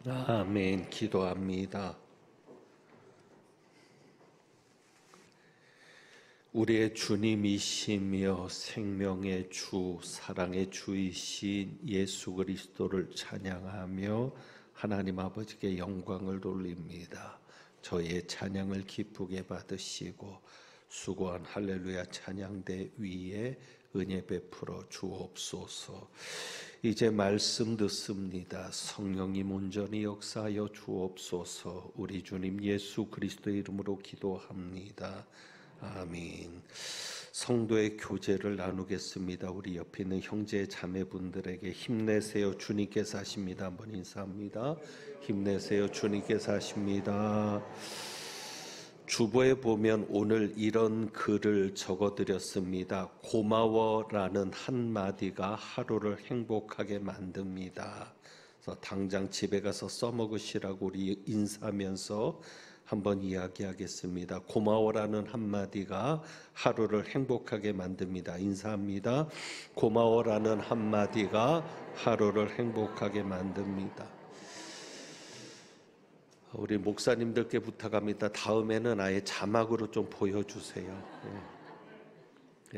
아멘. 기도합니다. 우리의 주님이시며 생명의 주, 사랑의 주이신 예수 그리스도를 찬양하며 하나님 아버지께 영광을 돌립니다. 저의 찬양을 기쁘게 받으시고 수고한 할렐루야 찬양대 위에 은혜 베풀어 주옵소서. 이제 말씀 듣습니다. 성령님 온전히 역사하여 주옵소서. 우리 주님 예수 그리스도의 이름으로 기도합니다. 아멘. 성도의 교제를 나누겠습니다. 우리 옆에 있는 형제 자매분들에게 힘내세요. 주님께서 하십니다. 한번 인사합니다. 힘내세요. 주님께서 하십니다. 주보에 보면 오늘 이런 글을 적어드렸습니다. 고마워라는 한마디가 하루를 행복하게 만듭니다. 그래서 당장 집에 가서 써먹으시라고 우리 인사하면서 한번 이야기하겠습니다. 고마워라는 한마디가 하루를 행복하게 만듭니다. 인사합니다. 고마워라는 한마디가 하루를 행복하게 만듭니다. 우리 목사님들께 부탁합니다. 다음에는 아예 자막으로 좀 보여주세요.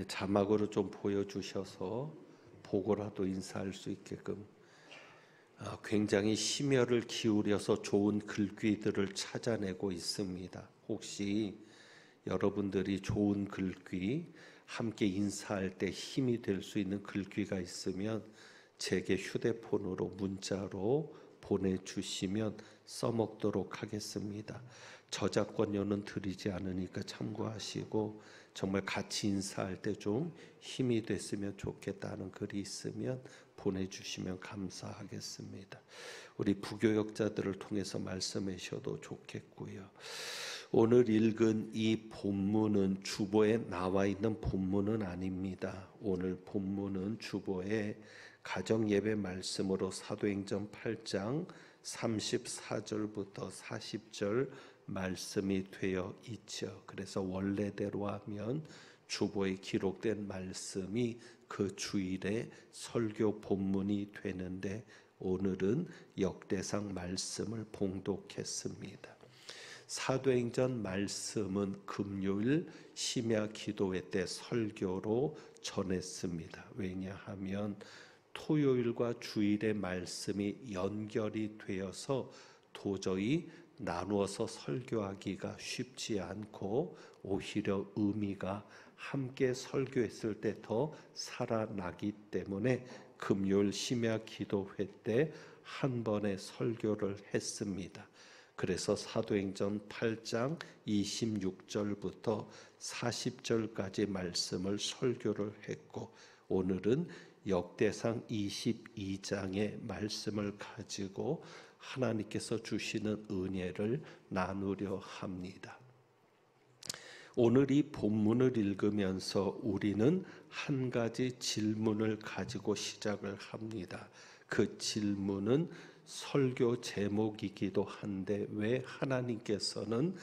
자막으로 좀 보여주셔서 보고라도 인사할 수 있게끔. 굉장히 심혈을 기울여서 좋은 글귀들을 찾아내고 있습니다. 혹시 여러분들이 좋은 글귀, 함께 인사할 때 힘이 될 수 있는 글귀가 있으면 제게 휴대폰으로 문자로 보내주시면 써먹도록 하겠습니다. 저작권료는 드리지 않으니까 참고하시고 정말 같이 인사할 때 좀 힘이 됐으면 좋겠다는 글이 있으면 보내주시면 감사하겠습니다. 우리 부교역자들을 통해서 말씀하셔도 좋겠고요. 오늘 읽은 이 본문은 주보에 나와 있는 본문은 아닙니다. 오늘 본문은 주보에 가정예배 말씀으로 사도행전 8장 34절부터 40절 말씀이 되어 있죠. 그래서 원래대로 하면 주보에 기록된 말씀이 그 주일의 설교 본문이 되는데 오늘은 역대상 말씀을 봉독했습니다. 사도행전 말씀은 금요일 심야 기도회 때 설교로 전했습니다. 왜냐하면 토요일과 주일의 말씀이 연결이 되어서 도저히 나누어서 설교하기가 쉽지 않고 오히려 의미가 함께 설교했을 때 더 살아나기 때문에 금요일 심야 기도회 때 한 번의 설교를 했습니다. 그래서 사도행전 8장 26절부터 40절까지 말씀을 설교를 했고 오늘은 역대상 22장의 말씀을 가지고 하나님께서 주시는 은혜를 나누려 합니다. 오늘 이 본문을 읽으면서 우리는 한 가지 질문을 가지고 시작을 합니다. 그 질문은 설교 제목이기도 한데 왜 하나님께서는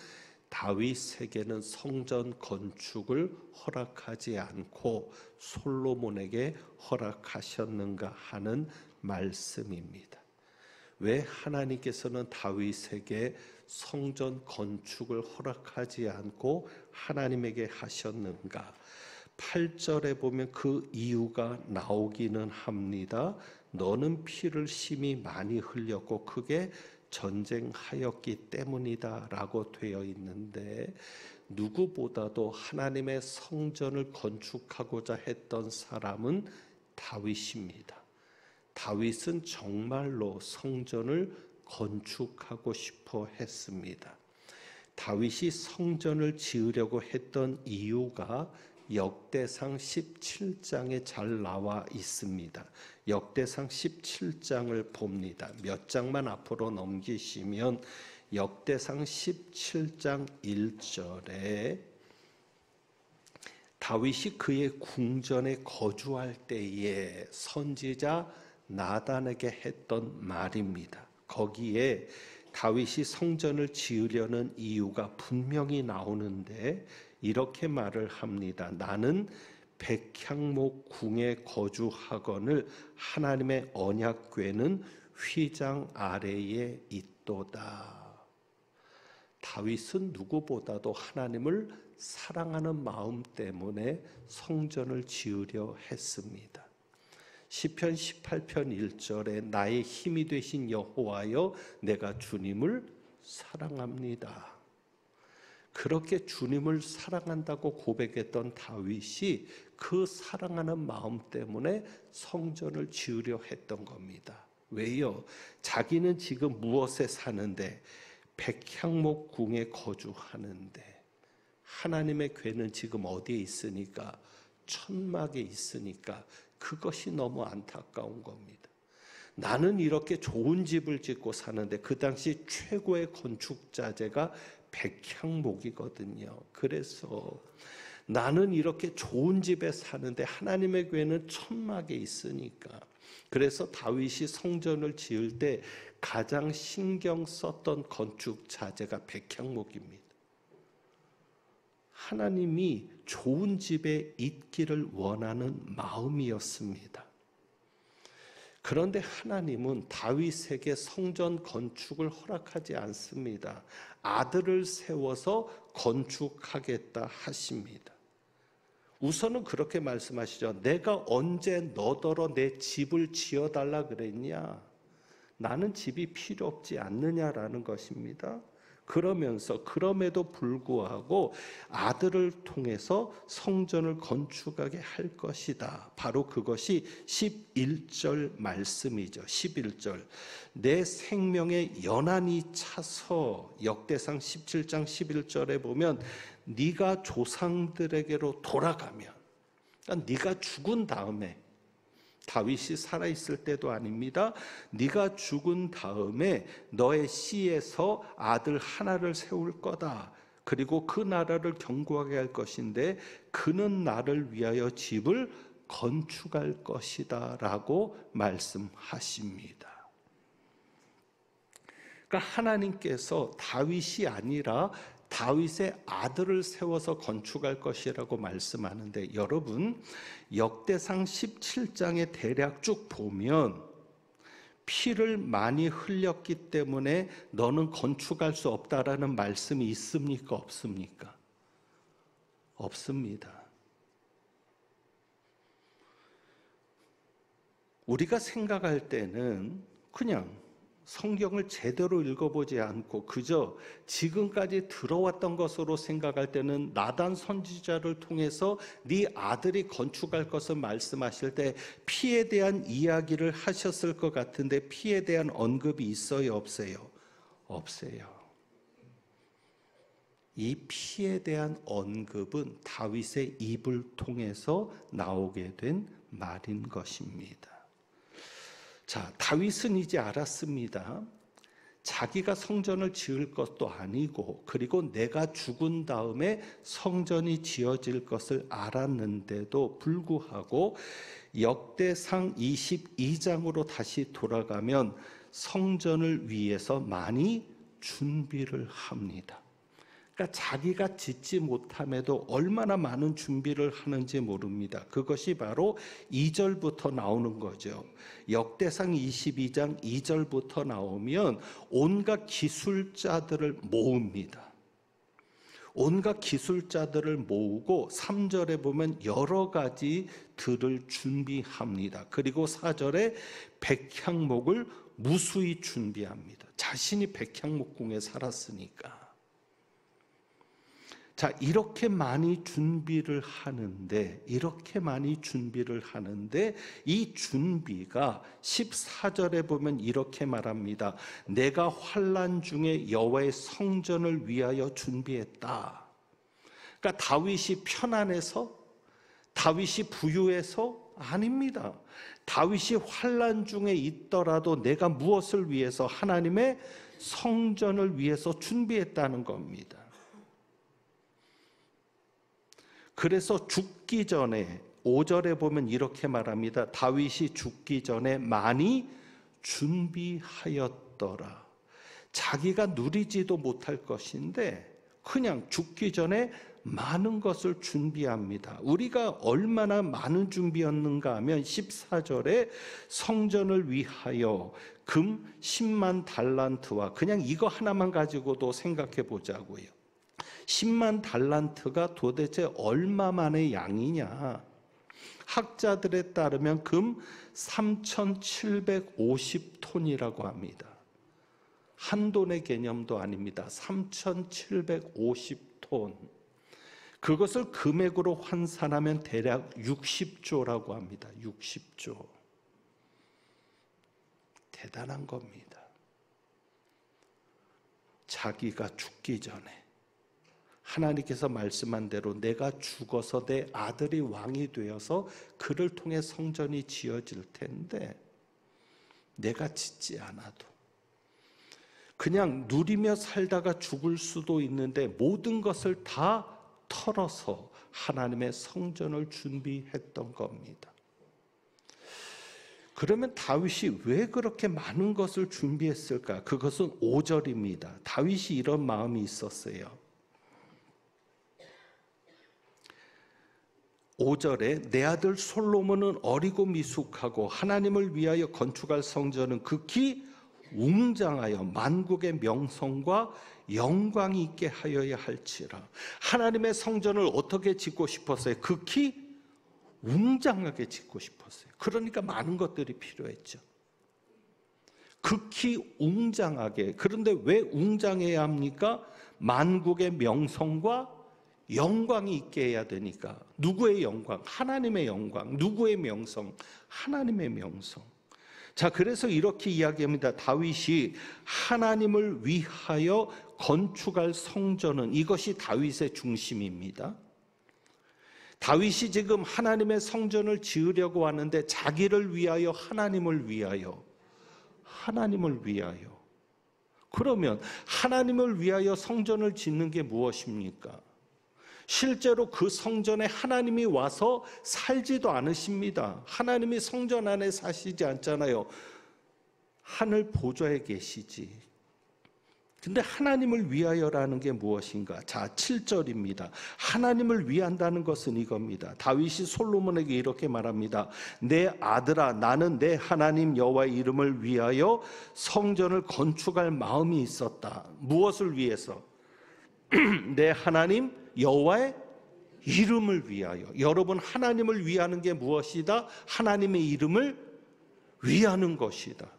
다윗에게는 성전 건축을 허락하지 않고 솔로몬에게 허락하셨는가 하는 말씀입니다. 왜 하나님께서는 다윗에게 성전 건축을 허락하지 않고 하나님에게 하셨는가? 8절에 보면 그 이유가 나오기는 합니다. 너는 피를 심히 많이 흘렸고 크게 전쟁하였기 때문이다 라고 되어 있는데 누구보다도 하나님의 성전을 건축하고자 했던 사람은 다윗입니다. 다윗은 정말로 성전을 건축하고 싶어 했습니다. 다윗이 성전을 지으려고 했던 이유가 역대상 17장에 잘 나와 있습니다. 역대상 17장을 봅니다. 몇 장만 앞으로 넘기시면 역대상 17장 1절에 다윗이 그의 궁전에 거주할 때에 선지자 나단에게 했던 말입니다. 거기에 다윗이 성전을 지으려는 이유가 분명히 나오는데 이렇게 말을 합니다. 나는 백향목 궁에 거주하거늘 하나님의 언약궤는 휘장 아래에 있도다. 다윗은 누구보다도 하나님을 사랑하는 마음 때문에 성전을 지으려 했습니다. 시편 18편 1절에 나의 힘이 되신 여호와여 내가 주님을 사랑합니다. 그렇게 주님을 사랑한다고 고백했던 다윗이 그 사랑하는 마음 때문에 성전을 지으려 했던 겁니다. 왜요? 자기는 지금 무엇에 사는데? 백향목 궁에 거주하는데 하나님의 궤는 지금 어디에 있으니까? 천막에 있으니까 그것이 너무 안타까운 겁니다. 나는 이렇게 좋은 집을 짓고 사는데 그 당시 최고의 건축 자재가 백향목이거든요. 그래서 나는 이렇게 좋은 집에 사는데 하나님의 궤는 천막에 있으니까. 그래서 다윗이 성전을 지을 때 가장 신경 썼던 건축 자재가 백향목입니다. 하나님이 좋은 집에 있기를 원하는 마음이었습니다. 그런데 하나님은 다윗에게 성전 건축을 허락하지 않습니다. 아들을 세워서 건축하겠다 하십니다. 우선은 그렇게 말씀하시죠. 내가 언제 너더러 내 집을 지어달라 그랬냐? 나는 집이 필요 없지 않느냐라는 것입니다. 그러면서 그럼에도 불구하고 아들을 통해서 성전을 건축하게 할 것이다. 바로 그것이 11절 말씀이죠. 11절. 내 생명에 연한이 차서 역대상 17장 11절에 보면 네가 조상들에게로 돌아가면, 그러니까 네가 죽은 다음에, 다윗이 살아있을 때도 아닙니다. 네가 죽은 다음에 너의 씨에서 아들 하나를 세울 거다. 그리고 그 나라를 견고하게 할 것인데 그는 나를 위하여 집을 건축할 것이다 라고 말씀하십니다. 그러니까 하나님께서 다윗이 아니라 다윗의 아들을 세워서 건축할 것이라고 말씀하는데, 여러분 역대상 17장에 대략 쭉 보면 피를 많이 흘렸기 때문에 너는 건축할 수 없다라는 말씀이 있습니까? 없습니까? 없습니다. 우리가 생각할 때는 그냥 성경을 제대로 읽어보지 않고 그저 지금까지 들어왔던 것으로 생각할 때는 나단 선지자를 통해서 네 아들이 건축할 것을 말씀하실 때 피에 대한 이야기를 하셨을 것 같은데 피에 대한 언급이 있어요? 없어요? 없어요. 이 피에 대한 언급은 다윗의 입을 통해서 나오게 된 말인 것입니다. 자, 다윗은 이제 알았습니다. 자기가 성전을 지을 것도 아니고 그리고 내가 죽은 다음에 성전이 지어질 것을 알았는데도 불구하고 역대상 22장으로 다시 돌아가면 성전을 위해서 많이 준비를 합니다. 그러니까 자기가 짓지 못함에도 얼마나 많은 준비를 하는지 모릅니다. 그것이 바로 2절부터 나오는 거죠. 역대상 22장 2절부터 나오면 온갖 기술자들을 모읍니다. 온갖 기술자들을 모으고 3절에 보면 여러 가지 들을 준비합니다. 그리고 4절에 백향목을 무수히 준비합니다. 자신이 백향목궁에 살았으니까. 자, 이렇게 많이 준비를 하는데 이 준비가 14절에 보면 이렇게 말합니다. 내가 환난 중에 여호와의 성전을 위하여 준비했다. 그러니까 다윗이 편안해서, 다윗이 부유해서 아닙니다. 다윗이 환난 중에 있더라도 내가 무엇을 위해서? 하나님의 성전을 위해서 준비했다는 겁니다. 그래서 죽기 전에 5절에 보면 이렇게 말합니다. 다윗이 죽기 전에 많이 준비하였더라. 자기가 누리지도 못할 것인데 그냥 죽기 전에 많은 것을 준비합니다. 우리가 얼마나 많은 준비였는가 하면 14절에 성전을 위하여 금 10만 달란트와, 그냥 이거 하나만 가지고도 생각해 보자고요. 10만 달란트가 도대체 얼마만의 양이냐? 학자들에 따르면 금 3,750톤이라고 합니다. 한 돈의 개념도 아닙니다. 3,750톤. 그것을 금액으로 환산하면 대략 60조라고 합니다. 60조. 대단한 겁니다. 자기가 죽기 전에 하나님께서 말씀한 대로 내가 죽어서 내 아들이 왕이 되어서 그를 통해 성전이 지어질 텐데, 내가 짓지 않아도 그냥 누리며 살다가 죽을 수도 있는데 모든 것을 다 털어서 하나님의 성전을 준비했던 겁니다. 그러면 다윗이 왜 그렇게 많은 것을 준비했을까? 그것은 5절입니다. 다윗이 이런 마음이 있었어요. 5절에 내 아들 솔로몬은 어리고 미숙하고 하나님을 위하여 건축할 성전은 극히 웅장하여 만국의 명성과 영광이 있게 하여야 할지라. 하나님의 성전을 어떻게 짓고 싶었어요? 극히 웅장하게 짓고 싶었어요. 그러니까 많은 것들이 필요했죠. 극히 웅장하게. 그런데 왜 웅장해야 합니까? 만국의 명성과 영광이 있게 해야 되니까. 누구의 영광? 하나님의 영광. 누구의 명성? 하나님의 명성. 자, 그래서 이렇게 이야기합니다. 다윗이 하나님을 위하여 건축할 성전은, 이것이 다윗의 중심입니다. 다윗이 지금 하나님의 성전을 지으려고 하는데 자기를 위하여, 하나님을 위하여. 그러면 하나님을 위하여 성전을 짓는 게 무엇입니까? 실제로 그 성전에 하나님이 와서 살지도 않으십니다. 하나님이 성전 안에 사시지 않잖아요. 하늘 보좌에 계시지. 근데 하나님을 위하여라는 게 무엇인가? 자, 7절입니다. 하나님을 위한다는 것은 이겁니다. 다윗이 솔로몬에게 이렇게 말합니다. 내 아들아, 나는 내 하나님 여호와의 이름을 위하여 성전을 건축할 마음이 있었다. 무엇을 위해서? 내 하나님 여호와의 이름을 위하여. 여러분, 하나님을 위하는 게 무엇이다? 하나님의 이름을 위하는 것이다.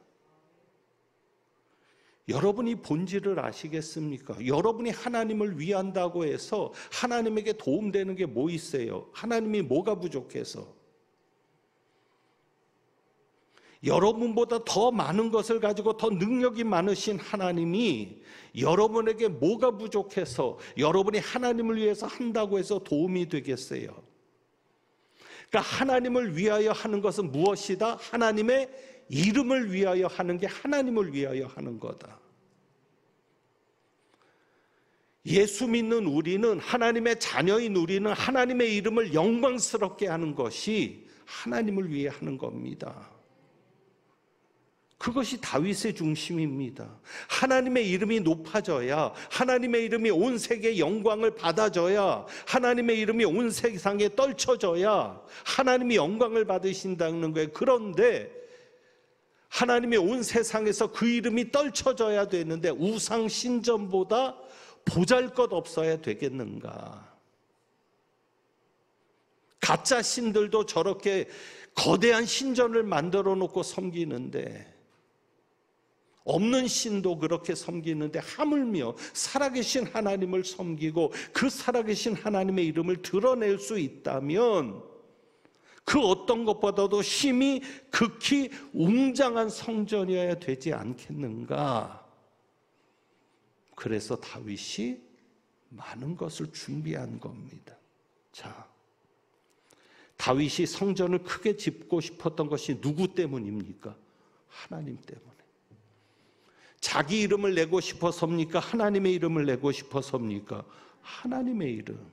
여러분이 본질을 아시겠습니까? 여러분이 하나님을 위한다고 해서 하나님에게 도움되는 게 뭐 있어요? 하나님이 뭐가 부족해서? 여러분보다 더 많은 것을 가지고 더 능력이 많으신 하나님이 여러분에게 뭐가 부족해서 여러분이 하나님을 위해서 한다고 해서 도움이 되겠어요? 그러니까 하나님을 위하여 하는 것은 무엇이다? 하나님의 이름을 위하여 하는 게 하나님을 위하여 하는 거다. 예수 믿는 우리는, 하나님의 자녀인 우리는 하나님의 이름을 영광스럽게 하는 것이 하나님을 위해 하는 겁니다. 그것이 다윗의 중심입니다. 하나님의 이름이 높아져야, 하나님의 이름이 온 세계의 영광을 받아줘야, 하나님의 이름이 온 세상에 떨쳐져야 하나님이 영광을 받으신다는 거예요. 그런데 하나님이 온 세상에서 그 이름이 떨쳐져야 되는데 우상 신전보다 보잘것없어야 되겠는가? 가짜 신들도 저렇게 거대한 신전을 만들어 놓고 섬기는데, 없는 신도 그렇게 섬기는데 하물며 살아계신 하나님을 섬기고 그 살아계신 하나님의 이름을 드러낼 수 있다면 그 어떤 것보다도 힘이 극히 웅장한 성전이어야 되지 않겠는가? 그래서 다윗이 많은 것을 준비한 겁니다. 자, 다윗이 성전을 크게 짓고 싶었던 것이 누구 때문입니까? 하나님 때문에. 자기 이름을 내고 싶어서입니까? 하나님의 이름을 내고 싶어서입니까? 하나님의 이름.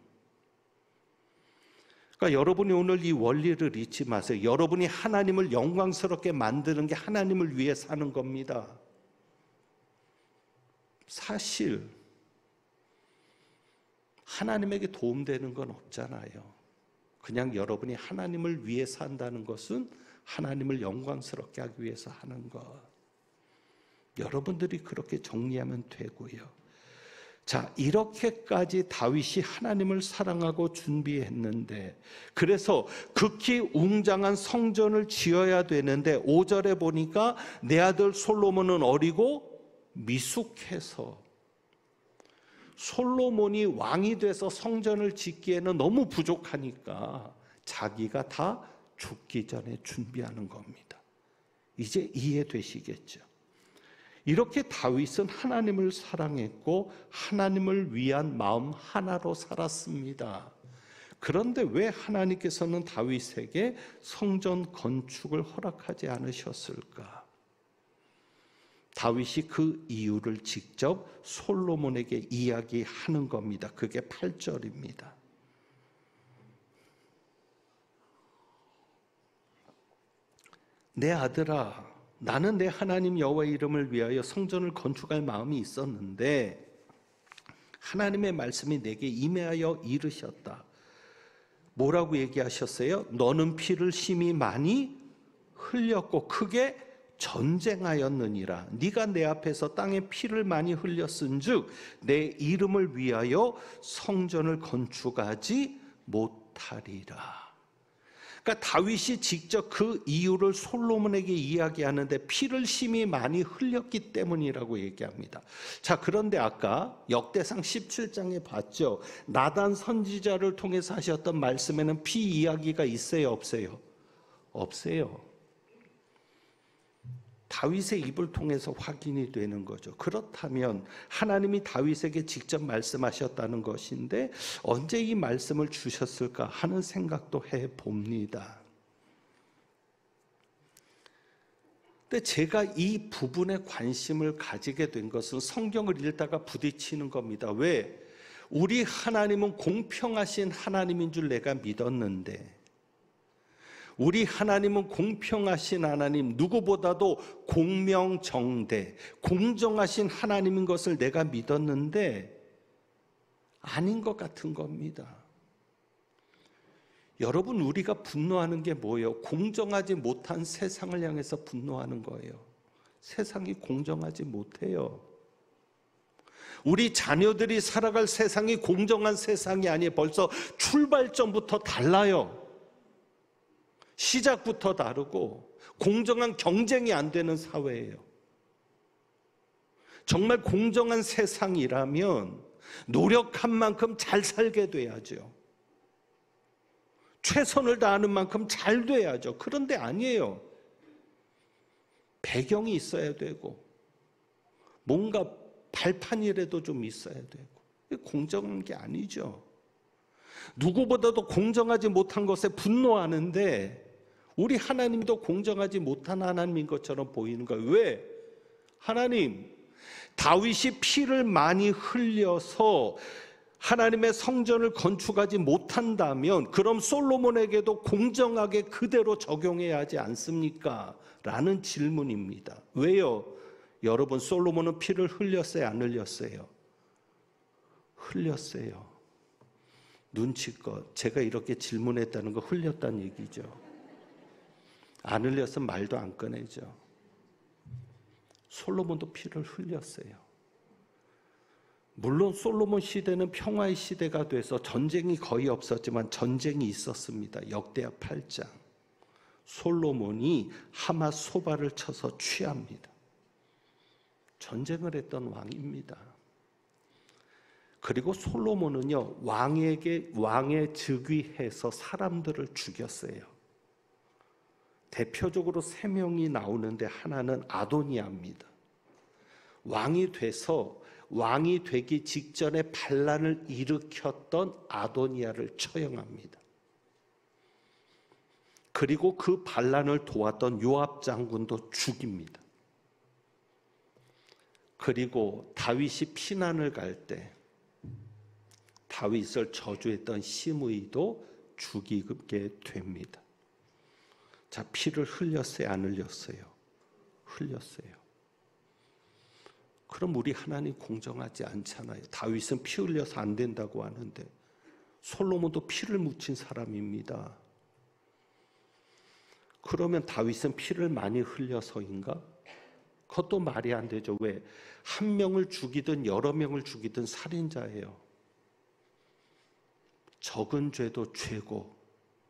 그러니까 여러분이 오늘 이 원리를 잊지 마세요. 여러분이 하나님을 영광스럽게 만드는 게 하나님을 위해 사는 겁니다. 사실 하나님에게 도움되는 건 없잖아요. 그냥 여러분이 하나님을 위해 산다는 것은 하나님을 영광스럽게 하기 위해서 하는 것. 여러분들이 그렇게 정리하면 되고요. 자, 이렇게까지 다윗이 하나님을 사랑하고 준비했는데, 그래서 극히 웅장한 성전을 지어야 되는데 5절에 보니까 내 아들 솔로몬은 어리고 미숙해서, 솔로몬이 왕이 돼서 성전을 짓기에는 너무 부족하니까 자기가 다 죽기 전에 준비하는 겁니다. 이제 이해되시겠죠? 이렇게 다윗은 하나님을 사랑했고 하나님을 위한 마음 하나로 살았습니다. 그런데 왜 하나님께서는 다윗에게 성전 건축을 허락하지 않으셨을까? 다윗이 그 이유를 직접 솔로몬에게 이야기하는 겁니다. 그게 8절입니다. 내 아들아, 나는 내 하나님 여호와의 이름을 위하여 성전을 건축할 마음이 있었는데 하나님의 말씀이 내게 임하여 이르셨다. 뭐라고 얘기하셨어요? 너는 피를 심히 많이 흘렸고 크게 전쟁하였느니라. 네가 내 앞에서 땅에 피를 많이 흘렸은즉 내 이름을 위하여 성전을 건축하지 못하리라. 그러니까 다윗이 직접 그 이유를 솔로몬에게 이야기하는데 피를 심히 많이 흘렸기 때문이라고 얘기합니다. 자, 그런데 아까 역대상 17장에 봤죠. 나단 선지자를 통해서 하셨던 말씀에는 피 이야기가 있어요, 없어요? 없어요. 다윗의 입을 통해서 확인이 되는 거죠. 그렇다면 하나님이 다윗에게 직접 말씀하셨다는 것인데 언제 이 말씀을 주셨을까 하는 생각도 해봅니다. 근데 제가 이 부분에 관심을 가지게 된 것은 성경을 읽다가 부딪히는 겁니다. 왜? 우리 하나님은 공평하신 하나님인 줄 내가 믿었는데, 우리 하나님은 공평하신 하나님, 누구보다도 공명정대, 공정하신 하나님인 것을 내가 믿었는데 아닌 것 같은 겁니다. 여러분, 우리가 분노하는 게 뭐예요? 공정하지 못한 세상을 향해서 분노하는 거예요. 세상이 공정하지 못해요. 우리 자녀들이 살아갈 세상이 공정한 세상이 아니에요. 벌써 출발점부터 달라요. 시작부터 다르고 공정한 경쟁이 안 되는 사회예요. 정말 공정한 세상이라면 노력한 만큼 잘 살게 돼야죠. 최선을 다하는 만큼 잘 돼야죠. 그런데 아니에요. 배경이 있어야 되고 뭔가 발판이라도 좀 있어야 되고, 공정한 게 아니죠. 누구보다도 공정하지 못한 것에 분노하는데 우리 하나님도 공정하지 못한 하나님인 것처럼 보이는 거예요. 왜? 하나님, 다윗이 피를 많이 흘려서 하나님의 성전을 건축하지 못한다면 그럼 솔로몬에게도 공정하게 그대로 적용해야 하지 않습니까? 라는 질문입니다. 왜요? 여러분, 솔로몬은 피를 흘렸어요, 안 흘렸어요? 흘렸어요. 눈치껏 제가 이렇게 질문했다는 거 흘렸다는 얘기죠. 안 흘렸으면 말도 안 꺼내죠. 솔로몬도 피를 흘렸어요. 물론 솔로몬 시대는 평화의 시대가 돼서 전쟁이 거의 없었지만 전쟁이 있었습니다. 역대하 8장. 솔로몬이 하맛 소바를 쳐서 취합니다. 전쟁을 했던 왕입니다. 그리고 솔로몬은요, 왕에 즉위해서 사람들을 죽였어요. 대표적으로 3명이 나오는데 하나는 아도니아입니다. 왕이 되기 직전에 반란을 일으켰던 아도니아를 처형합니다. 그리고 그 반란을 도왔던 요압 장군도 죽입니다. 그리고 다윗이 피난을 갈 때 다윗을 저주했던 시므이도 죽이게 됩니다. 자, 피를 흘렸어요, 안 흘렸어요? 흘렸어요. 그럼 우리 하나님 공정하지 않잖아요. 다윗은 피 흘려서 안 된다고 하는데 솔로몬도 피를 묻힌 사람입니다. 그러면 다윗은 피를 많이 흘려서인가? 그것도 말이 안 되죠. 왜? 한 명을 죽이든 여러 명을 죽이든 살인자예요. 적은 죄도 죄고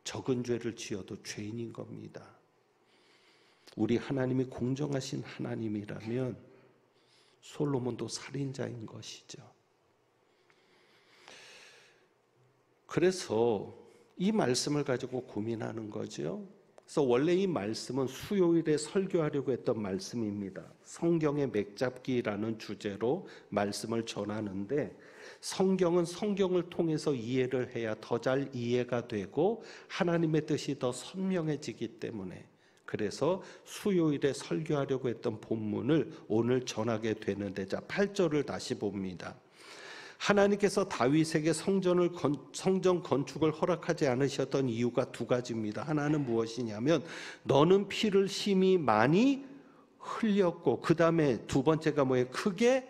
적은 죄를 지어도 죄인인 겁니다. 우리 하나님이 공정하신 하나님이라면 솔로몬도 살인자인 것이죠. 그래서 이 말씀을 가지고 고민하는 거죠. 그래서 원래 이 말씀은 수요일에 설교하려고 했던 말씀입니다. 성경의 맥잡기라는 주제로 말씀을 전하는데, 성경은 성경을 통해서 이해를 해야 더 잘 이해가 되고 하나님의 뜻이 더 선명해지기 때문에, 그래서 수요일에 설교하려고 했던 본문을 오늘 전하게 되는데, 자 8절을 다시 봅니다. 하나님께서 다윗에게 성전 건축을 허락하지 않으셨던 이유가 두 가지입니다. 하나는 무엇이냐면 너는 피를 심히 많이 흘렸고, 그 다음에 두 번째가 뭐예요? 크게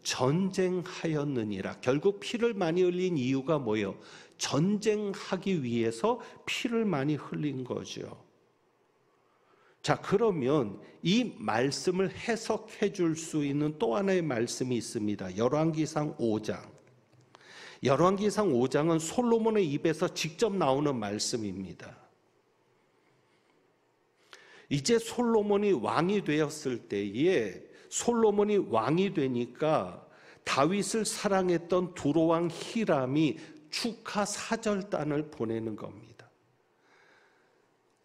전쟁하였느니라. 결국 피를 많이 흘린 이유가 뭐예요? 전쟁하기 위해서 피를 많이 흘린 거죠. 자, 그러면 이 말씀을 해석해 줄 수 있는 또 하나의 말씀이 있습니다. 열왕기상 5장. 열왕기상 5장은 솔로몬의 입에서 직접 나오는 말씀입니다. 이제 솔로몬이 왕이 되었을 때에, 솔로몬이 왕이 되니까 다윗을 사랑했던 두로왕 히람이 축하 사절단을 보내는 겁니다.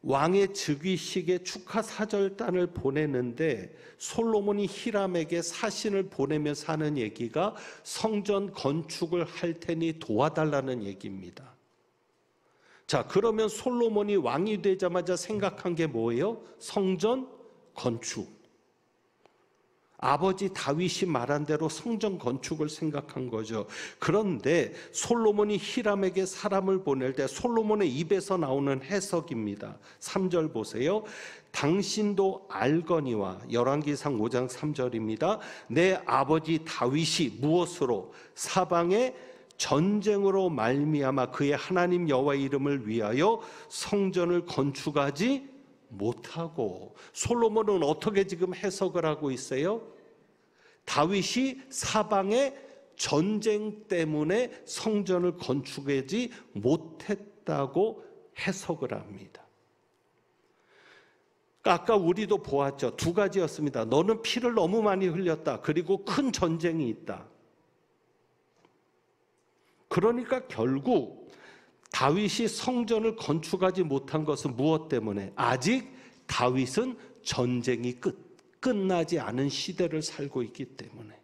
왕의 즉위식에 축하 사절단을 보내는데 솔로몬이 히람에게 사신을 보내면서 하는 얘기가 성전 건축을 할 테니 도와달라는 얘기입니다. 자, 그러면 솔로몬이 왕이 되자마자 생각한 게 뭐예요? 성전 건축. 아버지 다윗이 말한 대로 성전 건축을 생각한 거죠. 그런데 솔로몬이 히람에게 사람을 보낼 때 솔로몬의 입에서 나오는 해석입니다. 3절 보세요. 당신도 알거니와, 열왕기상 5장 3절입니다. 내 아버지 다윗이 무엇으로? 사방에 전쟁으로 말미암아 그의 하나님 여호와의 이름을 위하여 성전을 건축하지 못하고. 솔로몬은 어떻게 지금 해석을 하고 있어요? 다윗이 사방에 전쟁 때문에 성전을 건축하지 못했다고 해석을 합니다. 아까 우리도 보았죠. 두 가지였습니다. 너는 피를 너무 많이 흘렸다. 그리고 큰 전쟁이 있다. 그러니까 결국 다윗이 성전을 건축하지 못한 것은 무엇 때문에? 아직 다윗은 전쟁이 끝나지 않은 시대를 살고 있기 때문에.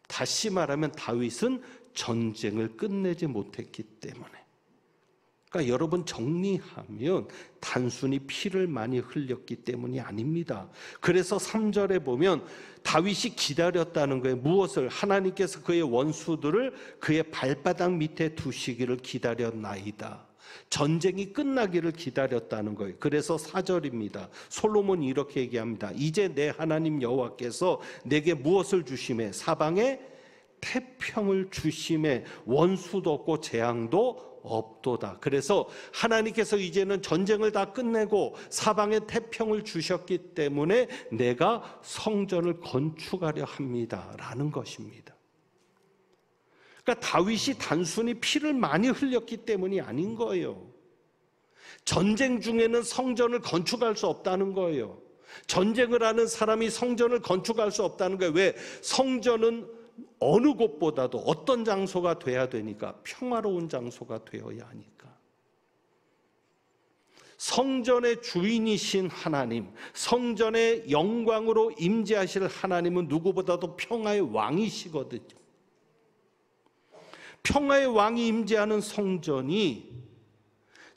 다시 말하면 다윗은 전쟁을 끝내지 못했기 때문에. 그러니까 여러분, 정리하면 단순히 피를 많이 흘렸기 때문이 아닙니다. 그래서 3절에 보면 다윗이 기다렸다는 거예요. 무엇을? 하나님께서 그의 원수들을 그의 발바닥 밑에 두시기를 기다렸나이다. 전쟁이 끝나기를 기다렸다는 거예요. 그래서 4절입니다. 솔로몬이 이렇게 얘기합니다. 이제 내 하나님 여호와께서 내게 무엇을 주심에? 사방에 태평을 주심에 원수도 없고 재앙도 없도다. 그래서 하나님께서 이제는 전쟁을 다 끝내고 사방에 태평을 주셨기 때문에 내가 성전을 건축하려 합니다 라는 것입니다. 그러니까 다윗이 단순히 피를 많이 흘렸기 때문이 아닌 거예요. 전쟁 중에는 성전을 건축할 수 없다는 거예요. 전쟁을 하는 사람이 성전을 건축할 수 없다는 거예요. 왜? 성전은 어느 곳보다도 어떤 장소가 돼야 되니까? 평화로운 장소가 되어야 하니까. 성전의 주인이신 하나님, 성전의 영광으로 임재하실 하나님은 누구보다도 평화의 왕이시거든요. 평화의 왕이 임재하는 성전이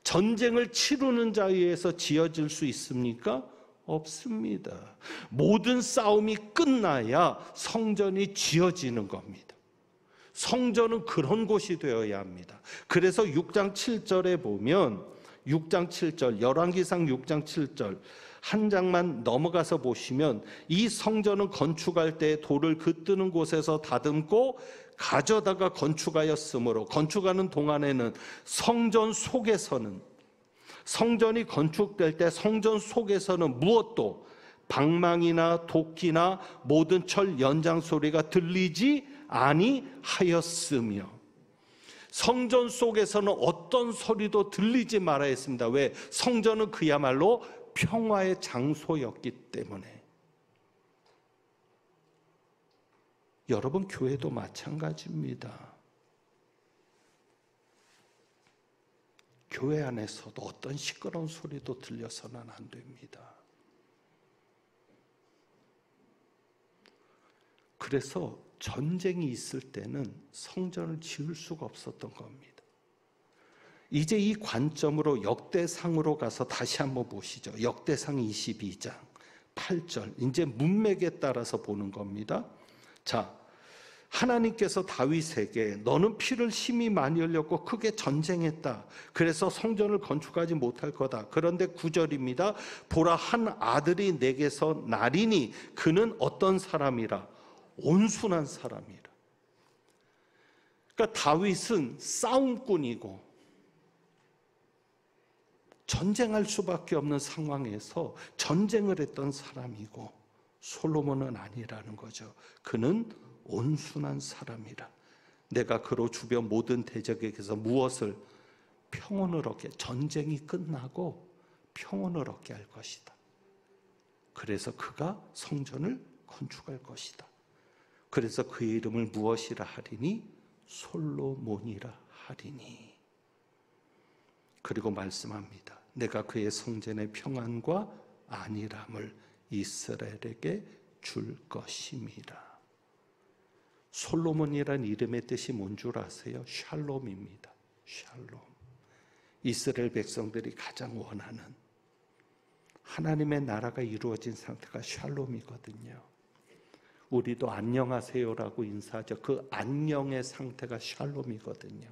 전쟁을 치르는 자에 의해서 지어질 수 있습니까? 없습니다. 모든 싸움이 끝나야 성전이 지어지는 겁니다. 성전은 그런 곳이 되어야 합니다. 그래서 6장 7절에 보면 6장 7절, 열왕기상 6장 7절, 한 장만 넘어가서 보시면 이 성전은 건축할 때 돌을 긋드는 곳에서 다듬고 가져다가 건축하였으므로, 건축하는 동안에는 성전 속에서는, 성전이 건축될 때 성전 속에서는 무엇도 방망이나 도끼나 모든 철 연장 소리가 들리지 아니하였으며, 성전 속에서는 어떤 소리도 들리지 말아야 했습니다. 왜? 성전은 그야말로 평화의 장소였기 때문에. 여러분, 교회도 마찬가지입니다. 교회 안에서도 어떤 시끄러운 소리도 들려서는 안 됩니다. 그래서 전쟁이 있을 때는 성전을 지을 수가 없었던 겁니다. 이제 이 관점으로 역대상으로 가서 다시 한번 보시죠. 역대상 22장 8절. 이제 문맥에 따라서 보는 겁니다. 자, 하나님께서 다윗에게 너는 피를 심히 많이 흘렸고 크게 전쟁했다. 그래서 성전을 건축하지 못할 거다. 그런데 9절입니다. 보라, 한 아들이 내게서 나리니 그는 어떤 사람이라? 온순한 사람이라. 그러니까 다윗은 싸움꾼이고 전쟁할 수밖에 없는 상황에서 전쟁을 했던 사람이고, 솔로몬은 아니라는 거죠. 그는 온순한 사람이라. 내가 그로 주변 모든 대적에게서 무엇을? 평온을 얻게, 전쟁이 끝나고 평온을 얻게 할 것이다. 그래서 그가 성전을 건축할 것이다. 그래서 그의 이름을 무엇이라 하리니? 솔로몬이라 하리니. 그리고 말씀합니다. 내가 그의 성전의 평안과 안일함을 이스라엘에게 줄 것임이라. 솔로몬이란 이름의 뜻이 뭔 줄 아세요? 샬롬입니다. 샬롬. 이스라엘 백성들이 가장 원하는 하나님의 나라가 이루어진 상태가 샬롬이거든요. 우리도 안녕하세요라고 인사하죠. 그 안녕의 상태가 샬롬이거든요.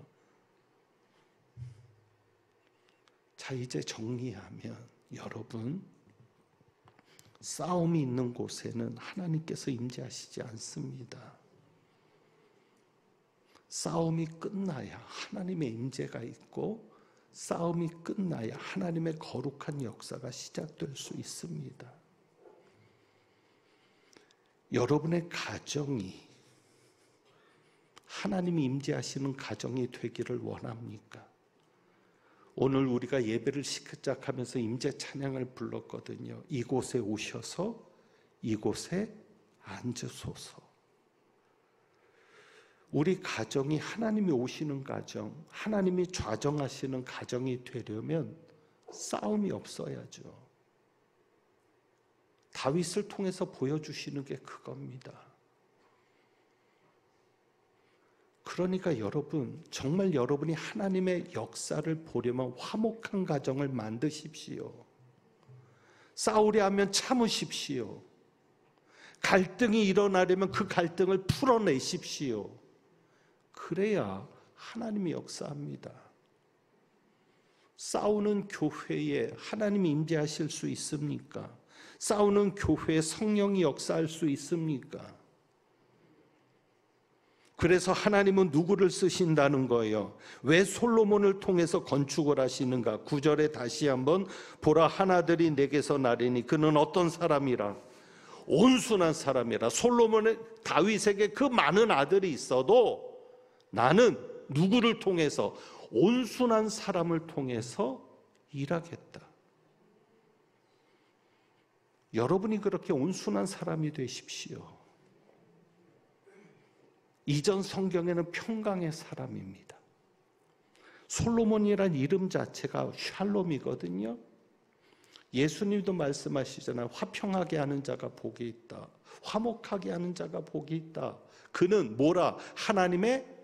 자, 이제 정리하면, 여러분, 싸움이 있는 곳에는 하나님께서 임재하시지 않습니다. 싸움이 끝나야 하나님의 임재가 있고, 싸움이 끝나야 하나님의 거룩한 역사가 시작될 수 있습니다. 여러분의 가정이 하나님이 임재하시는 가정이 되기를 원합니까? 오늘 우리가 예배를 시작하면서 임재 찬양을 불렀거든요. 이곳에 오셔서 이곳에 앉으소서. 우리 가정이 하나님이 오시는 가정, 하나님이 좌정하시는 가정이 되려면 싸움이 없어야죠. 다윗을 통해서 보여주시는 게 그겁니다. 그러니까 여러분, 정말 여러분이 하나님의 역사를 보려면 화목한 가정을 만드십시오. 싸우려 하면 참으십시오. 갈등이 일어나려면 그 갈등을 풀어내십시오. 그래야 하나님이 역사합니다. 싸우는 교회에 하나님이 임재하실 수 있습니까? 싸우는 교회에 성령이 역사할 수 있습니까? 그래서 하나님은 누구를 쓰신다는 거예요? 왜 솔로몬을 통해서 건축을 하시는가? 9절에 다시 한번 보라, 한 아들이 내게서 나리니 그는 어떤 사람이라? 온순한 사람이라. 솔로몬의 다윗에게 그 많은 아들이 있어도 나는 누구를 통해서? 온순한 사람을 통해서 일하겠다. 여러분이 그렇게 온순한 사람이 되십시오. 이전 성경에는 평강의 사람입니다. 솔로몬이란 이름 자체가 샬롬이거든요. 예수님도 말씀하시잖아요. 화평하게 하는 자가 복이 있다. 화목하게 하는 자가 복이 있다. 그는 뭐라? 하나님의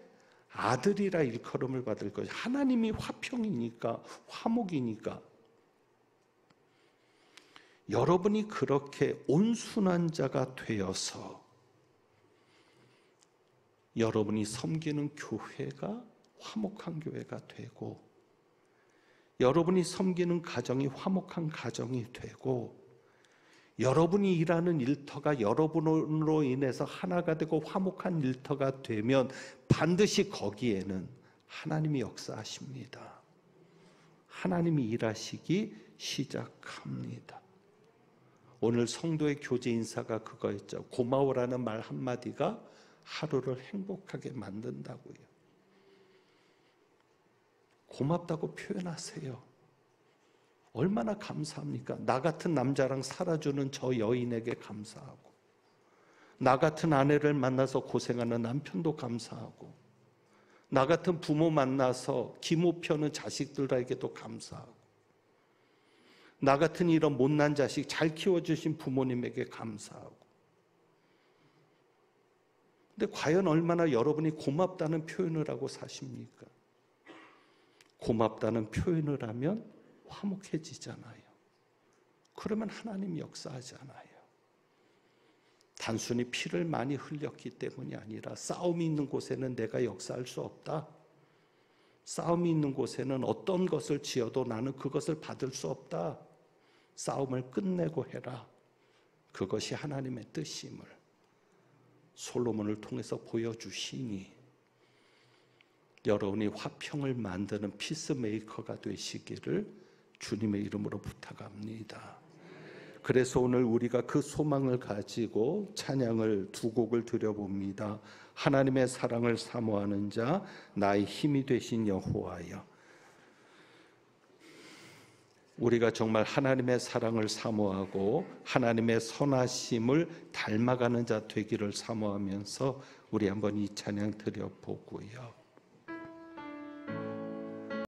아들이라 일컬음을 받을 것이다. 하나님이 화평이니까, 화목이니까. 여러분이 그렇게 온순한 자가 되어서 여러분이 섬기는 교회가 화목한 교회가 되고, 여러분이 섬기는 가정이 화목한 가정이 되고, 여러분이 일하는 일터가 여러분으로 인해서 하나가 되고 화목한 일터가 되면 반드시 거기에는 하나님이 역사하십니다. 하나님이 일하시기 시작합니다. 오늘 성도의 교제 인사가 그거였죠. 고마워라는 말 한마디가 하루를 행복하게 만든다고요. 고맙다고 표현하세요. 얼마나 감사합니까? 나 같은 남자랑 살아주는 저 여인에게 감사하고, 나 같은 아내를 만나서 고생하는 남편도 감사하고, 나 같은 부모 만나서 기모 펴는 자식들에게도 감사하고, 나 같은 이런 못난 자식 잘 키워주신 부모님에게 감사하고. 근데 과연 얼마나 여러분이 고맙다는 표현을 하고 사십니까? 고맙다는 표현을 하면 화목해지잖아요. 그러면 하나님이 역사하잖아요. 단순히 피를 많이 흘렸기 때문이 아니라 싸움이 있는 곳에는 내가 역사할 수 없다. 싸움이 있는 곳에는 어떤 것을 지어도 나는 그것을 받을 수 없다. 싸움을 끝내고 해라. 그것이 하나님의 뜻임을 솔로몬을 통해서 보여주시니 여러분이 화평을 만드는 피스메이커가 되시기를 주님의 이름으로 부탁합니다. 그래서 오늘 우리가 그 소망을 가지고 찬양을 두 곡을 드려봅니다. 하나님의 사랑을 사모하는 자, 나의 힘이 되신 여호와여. 우리가 정말 하나님의 사랑을 사모하고 하나님의 선하심을 닮아가는 자 되기를 사모하면서 우리 한번 이 찬양 드려보고요.